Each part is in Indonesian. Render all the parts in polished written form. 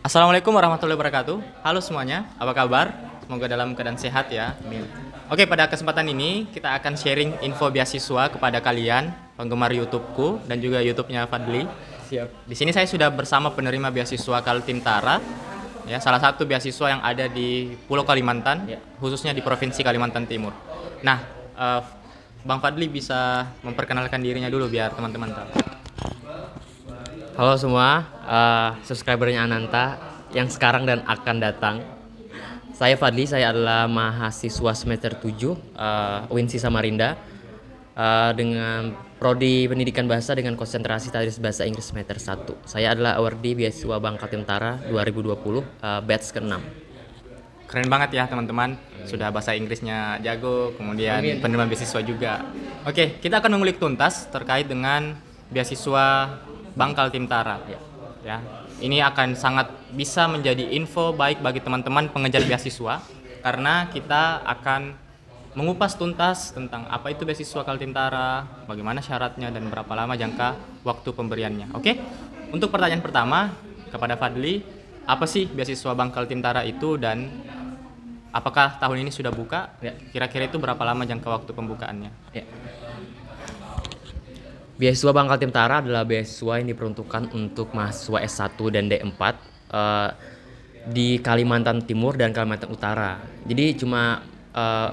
Assalamualaikum warahmatullahi wabarakatuh. Halo semuanya, apa kabar? Semoga dalam keadaan sehat ya. Amin. Oke, pada kesempatan ini kita akan sharing info beasiswa kepada kalian, penggemar YouTube-ku dan juga YouTube-nya Fadli. Siap. Di sini saya sudah bersama penerima beasiswa Kaltim Tara, ya, salah satu beasiswa yang ada di Pulau Kalimantan, Ya. khususnya di Provinsi Kalimantan Timur. Nah, Bang Fadli bisa memperkenalkan dirinya dulu biar teman-teman tahu. Halo semua, subscribernya Ananta yang sekarang dan akan datang. Saya Fadli, saya adalah mahasiswa semester 7 UINSI Samarinda dengan prodi Pendidikan Bahasa dengan konsentrasi Tadris Bahasa Inggris semester 1. Saya adalah awardee beasiswa Bank Kaltim Tara 2020 batch ke-6. Keren banget ya teman-teman, sudah bahasa Inggrisnya jago, kemudian Amin. penerima beasiswa juga. Oke, kita akan mengulik tuntas terkait dengan beasiswa Bank Kaltim Tara. Ya, ini akan sangat bisa menjadi info baik bagi teman-teman pengejar beasiswa karena kita akan mengupas tuntas tentang apa itu beasiswa Kaltim Tara, bagaimana syaratnya dan berapa lama jangka waktu pemberiannya. Oke, untuk pertanyaan pertama kepada Fadli, apa sih beasiswa Bank Kaltim Tara itu dan apakah tahun ini sudah buka? Ya. Kira-kira itu berapa lama jangka waktu pembukaannya? Ya. Beasiswa Bank Kaltim Tara adalah beasiswa yang diperuntukkan untuk mahasiswa S1 dan D4 di Kalimantan Timur dan Kalimantan Utara. Jadi cuma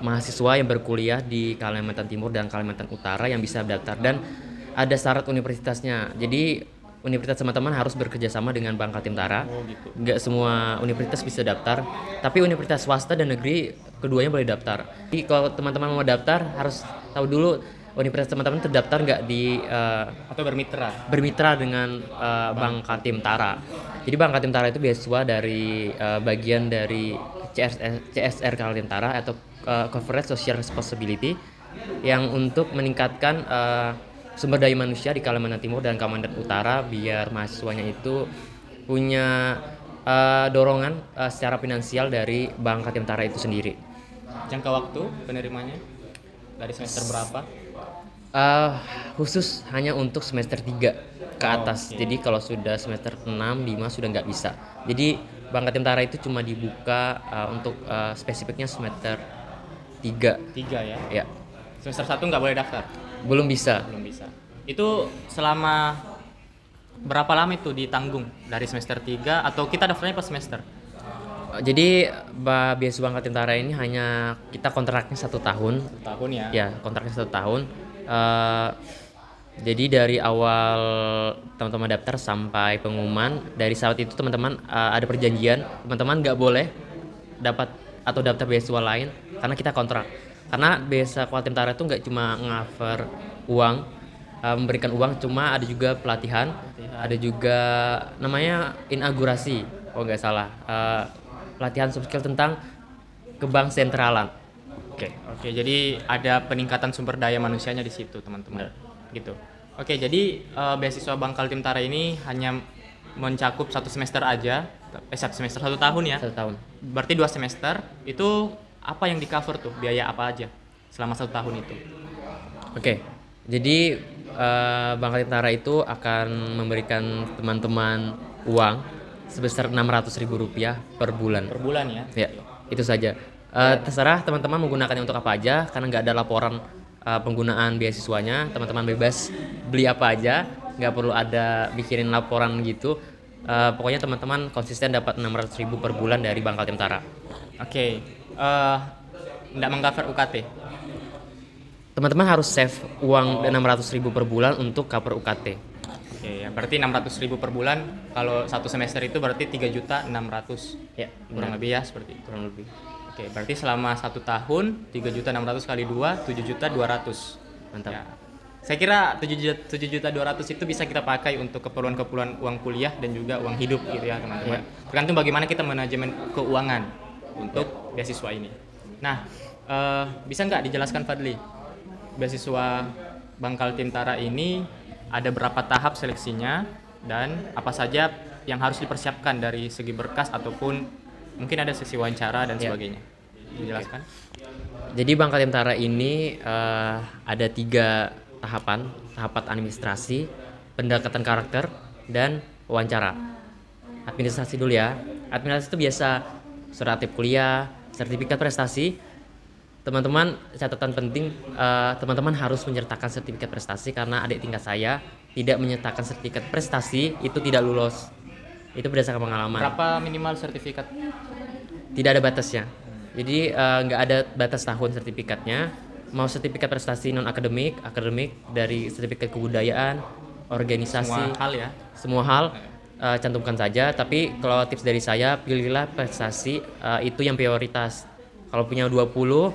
mahasiswa yang berkuliah di Kalimantan Timur dan Kalimantan Utara yang bisa daftar, dan ada syarat universitasnya. Jadi universitas teman-teman harus bekerja sama dengan Bank Kaltim Tara. Oh gitu. Nggak semua universitas bisa daftar, tapi universitas swasta dan negeri keduanya boleh daftar. Jadi kalau teman-teman mau daftar harus tahu dulu universitas teman-teman terdaftar nggak di Atau bermitra? bermitra dengan Bank Kaltim Tara. Jadi Bank Kaltim Tara itu beasiswa dari bagian dari CSR Kaltim Tara atau Corporate Social Responsibility, yang untuk meningkatkan sumber daya manusia di Kalimantan Timur dan Kalimantan Utara biar mahasiswanya itu punya dorongan secara finansial dari Bank Kaltim Tara itu sendiri. Jangka waktu penerimanya dari semester berapa? Khusus hanya untuk semester 3 ke atas. Oke. Jadi kalau sudah semester 6, 5 sudah nggak bisa. Jadi Bank Kaltim Tara itu cuma dibuka untuk spesifiknya semester 3. 3 ya. Ya, Semester 1 nggak boleh daftar? belum bisa. Belum bisa. Itu selama berapa lama itu ditanggung? Dari semester 3 atau kita daftarnya pas semester? Jadi beasiswa Bank Kaltim Tara ini hanya kita kontraknya 1 tahun. 1 tahun ya. Ya, kontraknya 1 tahun. Jadi dari awal teman-teman daftar sampai pengumuman, dari saat itu teman-teman ada perjanjian, teman-teman nggak boleh dapat atau daftar beasiswa lain karena kita kontrak. Karena beasiswa Kaltim Tara itu nggak cuma cover uang, memberikan uang, cuma ada juga pelatihan, ada juga namanya inaugurasi, kalau nggak salah, pelatihan soft skill tentang kebank sentralan. Oke, jadi ada peningkatan sumber daya manusianya di situ, teman-teman. Gitu. Oke, jadi beasiswa Bank Kaltim Tara ini hanya mencakup 1 semester aja, 1 semester 1 tahun ya. 1 tahun. Berarti 2 semester. Itu apa yang di cover tuh? Biaya apa aja selama 1 tahun itu? Oke, jadi Bank Kaltim Tara itu akan memberikan teman-teman uang sebesar Rp600.000 per bulan. Per bulan ya? Ya, itu saja. Terserah teman-teman menggunakannya untuk apa aja, karena nggak ada laporan penggunaan beasiswanya. Teman-teman bebas beli apa aja, nggak perlu ada bikin laporan gitu. Pokoknya teman-teman konsisten dapat Rp600.000 per bulan dari Bank Kaltim Tara. Oke. Nggak mengcover UKT? Teman-teman harus save uang Rp600.000 per bulan untuk cover UKT. Oke, ya berarti 600.000 per bulan. Kalau 1 semester itu berarti 3.600.000. Ya, Kurang lebih ya seperti itu. kurang lebih. Oke, berarti selama 1 tahun 3.600.000 kali 2 7.200.000. Mantap. Ya. Saya kira 7.200.000 itu bisa kita pakai untuk keperluan-keperluan uang kuliah dan juga uang hidup gitu ya teman-teman. Tergantung bagaimana kita manajemen keuangan untuk beasiswa ini. Nah, bisa nggak dijelaskan Fadli, beasiswa Bank Kaltim Tara ini ada berapa tahap seleksinya dan apa saja yang harus dipersiapkan dari segi berkas ataupun mungkin ada sesi wawancara dan Ya. sebagainya. Dijelaskan? Jadi Bank Kaltim Tara ini ada 3 tahapan administrasi, pendekatan karakter, dan wawancara. Administrasi dulu ya. Administrasi itu biasa surat aktif kuliah, sertifikat prestasi. Teman-teman, catatan penting, teman-teman harus menyertakan sertifikat prestasi karena adik tingkat saya tidak menyertakan sertifikat prestasi itu tidak lulus. Itu berdasarkan pengalaman. Berapa minimal sertifikat? Tidak ada batasnya. Jadi nggak ada batas tahun sertifikatnya. Mau sertifikat prestasi non akademik, akademik, dari sertifikat kebudayaan, organisasi, Semua hal ya. semua hal cantumkan saja. Tapi kalau tips dari saya, pilihlah prestasi itu yang prioritas. Kalau punya 20,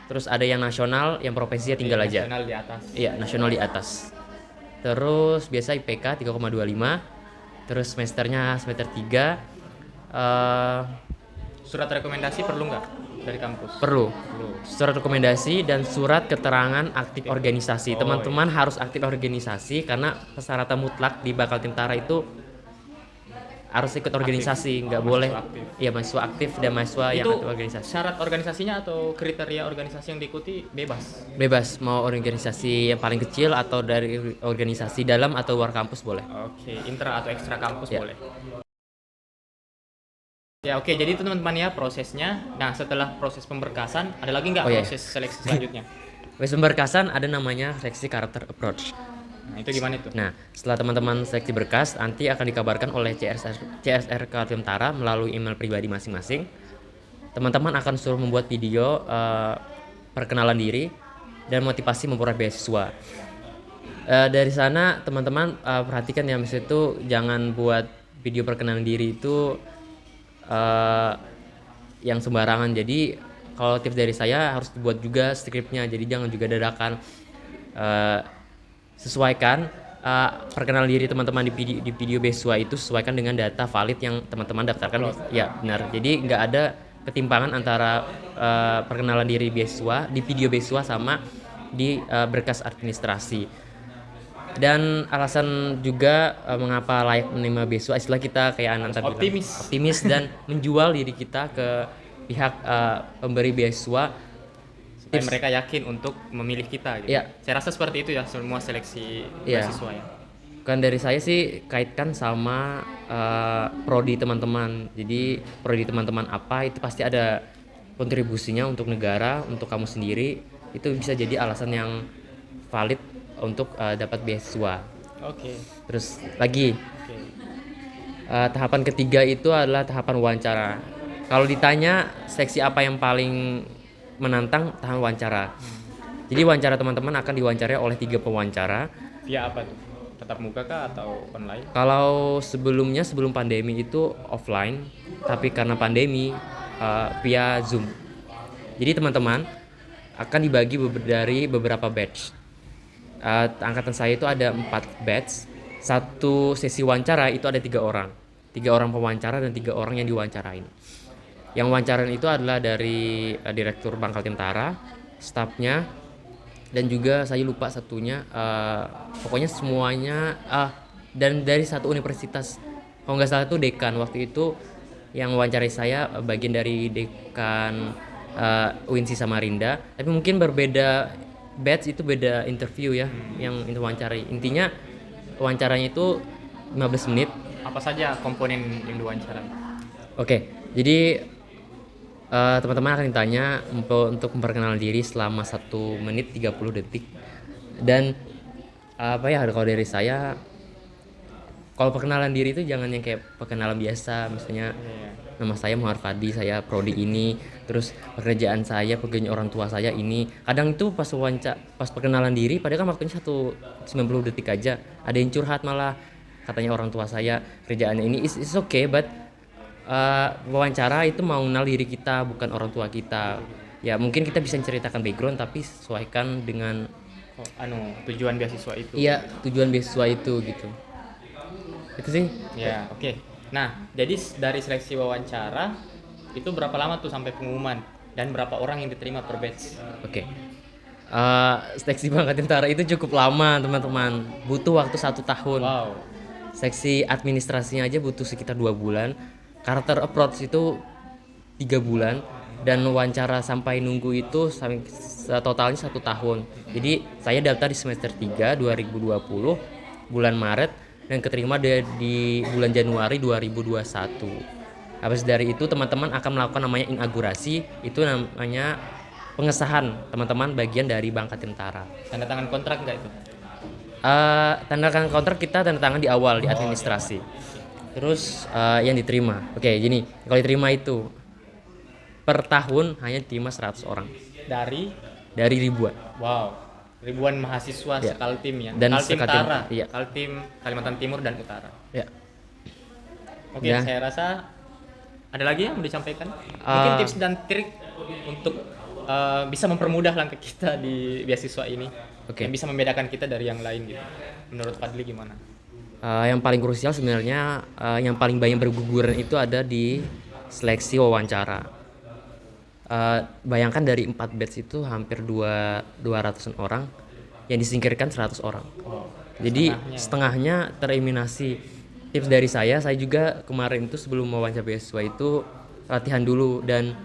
terus ada yang nasional, yang provinsinya tinggal aja. Nasional di atas. Iya, nasional di atas. Terus biasa IPK 3,25. Terus semesternya semester 3. Surat rekomendasi perlu nggak dari kampus? Perlu surat rekomendasi dan surat keterangan aktif organisasi. Oh, Teman-teman harus aktif organisasi karena persyaratan mutlak di bakal tentara itu harus ikut organisasi, nggak boleh. aktif. Iya, mahasiswa aktif dan mahasiswa yang Itu aktif organisasi. syarat organisasinya atau kriteria organisasi yang diikuti bebas? Bebas mau organisasi yang paling kecil atau dari organisasi dalam atau luar kampus boleh. Oke, intra atau ekstra kampus Ya. boleh. Ya oke, jadi itu teman-teman ya prosesnya. Nah setelah proses pemberkasan, ada lagi nggak Oh, iya. proses seleksi selanjutnya? Wes pemberkasan ada namanya seleksi karakter approach. Nah itu gimana itu? Nah, setelah teman-teman seleksi berkas, nanti akan dikabarkan oleh CSR Kaltentara melalui email pribadi masing-masing. Teman-teman akan suruh membuat video perkenalan diri dan motivasi memperoleh beasiswa. Dari sana teman-teman perhatikan ya, misalnya itu jangan buat video perkenalan diri itu yang sembarangan. Jadi kalau tips dari saya harus dibuat juga skripnya, jadi jangan juga dadakan. Sesuaikan perkenalan diri teman-teman di video beasiswa itu sesuaikan dengan data valid yang teman-teman daftarkan. Ya benar, jadi nggak ada ketimpangan antara perkenalan diri beasiswa di video beasiswa sama di berkas administrasi. Dan alasan juga mengapa layak menerima beasiswa, istilah kita kayak Ananta bilang, optimis dan menjual diri kita ke pihak pemberi beasiswa Supaya mereka yakin untuk memilih kita gitu. Iya. Saya rasa seperti itu ya semua seleksi Iya. beasiswa ya. Kan dari saya sih kaitkan sama prodi teman-teman. Jadi prodi teman-teman apa itu pasti ada kontribusinya untuk negara, untuk kamu sendiri. Itu bisa jadi alasan yang valid untuk dapat beasiswa. Oke. Terus lagi Oke. tahapan ketiga itu adalah tahapan wawancara. Kalau ditanya seksi apa yang paling menantang, tahapan wawancara. Jadi wawancara teman-teman akan diwawancarai oleh 3 pewawancara. Via apa tuh? Tatap muka kah atau online? Kalau sebelumnya sebelum pandemi itu offline, tapi karena pandemi via Zoom. Jadi teman-teman akan dibagi dari beberapa batch. Angkatan saya itu ada 4 batch. Satu sesi wawancara itu ada 3 orang. 3 orang pewawancara dan 3 orang yang diwawancarain. Yang wawancarain itu adalah dari Direktur Bangkal Tentara, stafnya, dan juga saya lupa satunya. Pokoknya semuanya dan dari satu universitas. Kalau nggak salah itu dekan. Waktu itu yang wawancarai saya bagian dari dekan UINSI Samarinda. Tapi mungkin berbeda batch, itu beda interview ya yang itu wawancarai. Intinya wawancaranya itu 15 menit. Apa saja komponen yang diwawancarai? Oke, jadi teman-teman akan ditanya untuk memperkenalkan diri selama 1 menit 30 detik. Dan apa ya, kalau dari saya, kalau perkenalan diri itu jangan yang kayak perkenalan biasa, misalnya nama saya Muhammad Fadi, saya prodi ini, terus pekerjaan saya, pekerjaan orang tua saya ini. Kadang itu pas perkenalan diri, padahal kan waktunya 90 detik aja. Ada yang curhat malah, katanya orang tua saya kerjaannya ini. It's okay, but wawancara itu mau kenal diri kita, bukan orang tua kita. Ya mungkin kita bisa menceritakan background, tapi sesuaikan dengan tujuan beasiswa itu. Iya, tujuan beasiswa itu gitu. Itu sih. Ya, oke. Nah, jadi dari seleksi wawancara itu berapa lama tuh sampai pengumuman dan berapa orang yang diterima per batch? Oke. Seleksi Bangkal Tentara itu cukup lama, teman-teman. Butuh waktu 1 tahun. Wow. Seksi administrasinya aja butuh sekitar 2 bulan. Karakter approach itu 3 bulan. Dan wawancara sampai nunggu itu totalnya 1 tahun. Jadi saya daftar di semester 3 2020 bulan Maret. dan keterima di bulan Januari 2021. Habis dari itu teman-teman akan melakukan namanya inaugurasi, itu namanya pengesahan teman-teman bagian dari Bangka Tentara. Tanda tangan kontrak nggak itu? Tanda tangan kontrak kita tanda tangan di awal di administrasi. Terus yang diterima, oke gini, kalau diterima itu per tahun hanya diterima 100 orang dari ribuan. Wow, ribuan mahasiswa Ya. sekaltim ya. Dan Kaltim sekaltim, Tara, iya. Kaltim Kalimantan Timur dan Utara. Ya. Oke, Ya. saya rasa ada lagi yang mau disampaikan? Mungkin tips dan trik untuk bisa mempermudah langkah kita di beasiswa ini. Oke. Yang bisa membedakan kita dari yang lain gitu. Menurut Fadli gimana? Yang paling krusial sebenarnya yang paling banyak berguguran itu ada di seleksi wawancara. Bayangkan dari 4 batch itu hampir 200-an orang yang disingkirkan 100 orang. Jadi setengahnya tereliminasi. Tips dari saya juga kemarin itu sebelum wawancara beasiswa itu latihan dulu dan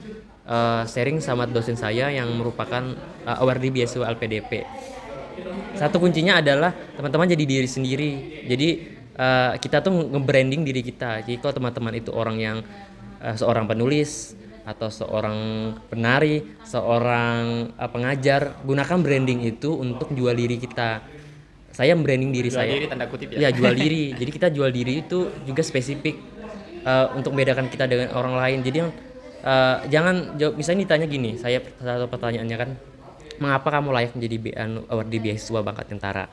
sharing sama dosen saya yang merupakan awardee beasiswa LPDP. Satu kuncinya adalah teman-teman jadi diri sendiri. Jadi kita tuh nge-branding diri kita. Jadi kalau teman-teman itu orang yang seorang penulis atau seorang penari, seorang pengajar, gunakan branding itu untuk jual diri kita. Saya branding diri Jual saya. diri tanda kutip ya. Ya, jual diri. Jadi kita jual diri itu juga spesifik untuk membedakan kita dengan orang lain. Jadi jangan jawab, misalnya ditanya gini, saya satu pertanyaannya kan, mengapa kamu layak menjadi awardee beasiswa Bangka Tentara?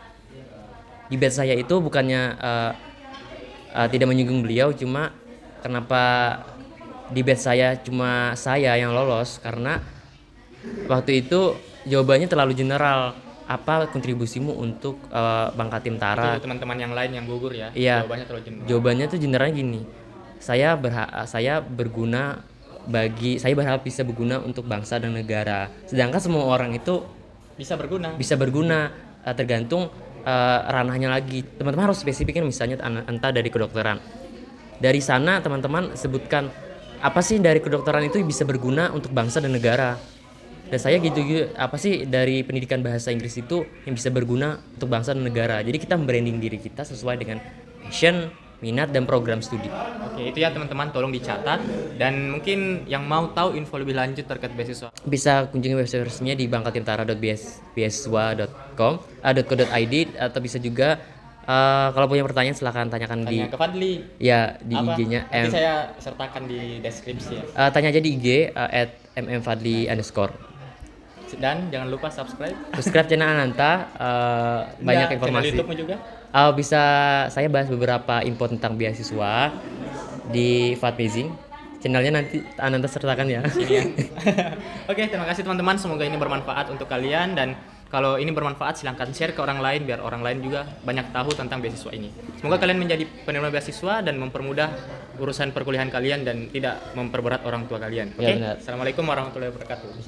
Di batch saya itu bukannya tidak menyinggung beliau, cuma kenapa di batch saya cuma saya yang lolos, karena waktu itu jawabannya terlalu general. Apa kontribusimu untuk Bangka Tentara? Itu teman-teman yang lain yang gugur ya. Iya. Jawabannya terlalu jenuh. Jawabannya tuh generalnya gini. Saya berharap bisa berguna untuk bangsa dan negara. Sedangkan semua orang itu Bisa berguna. bisa berguna, tergantung ranahnya lagi. Teman-teman harus spesifikin, misalnya entah dari kedokteran. Dari sana teman-teman sebutkan apa sih dari kedokteran itu bisa berguna untuk bangsa dan negara. Dan saya gitu, apa sih dari pendidikan bahasa Inggris itu yang bisa berguna untuk bangsa dan negara. Jadi kita branding diri kita sesuai dengan passion, minat, dan program studi. Oke, itu ya teman-teman, tolong dicatat. Dan mungkin yang mau tahu info lebih lanjut terkait beasiswa, Bisa kunjungi website resminya di bangkatintara.beasiswa.co.id, atau bisa juga kalau punya pertanyaan silahkan tanyakan tanya ke Fadli. di Apa? IG-nya. Nanti saya sertakan di deskripsi ya. Tanya aja di IG @mmfadli_. Dan jangan lupa subscribe. Subscribe channel Ananta, banyak Channel informasi. YouTube-mu juga. Bisa saya bahas beberapa info tentang beasiswa di Fatmazing. Channelnya nanti Ananta sertakan ya. Ini ya. Oke, terima kasih teman-teman. Semoga ini bermanfaat untuk kalian, dan kalau ini bermanfaat silahkan share ke orang lain biar orang lain juga banyak tahu tentang beasiswa ini. Semoga kalian menjadi penerima beasiswa dan mempermudah urusan perkuliahan kalian dan tidak memperberat orang tua kalian. Oke. Ya, benar. Assalamualaikum warahmatullahi wabarakatuh.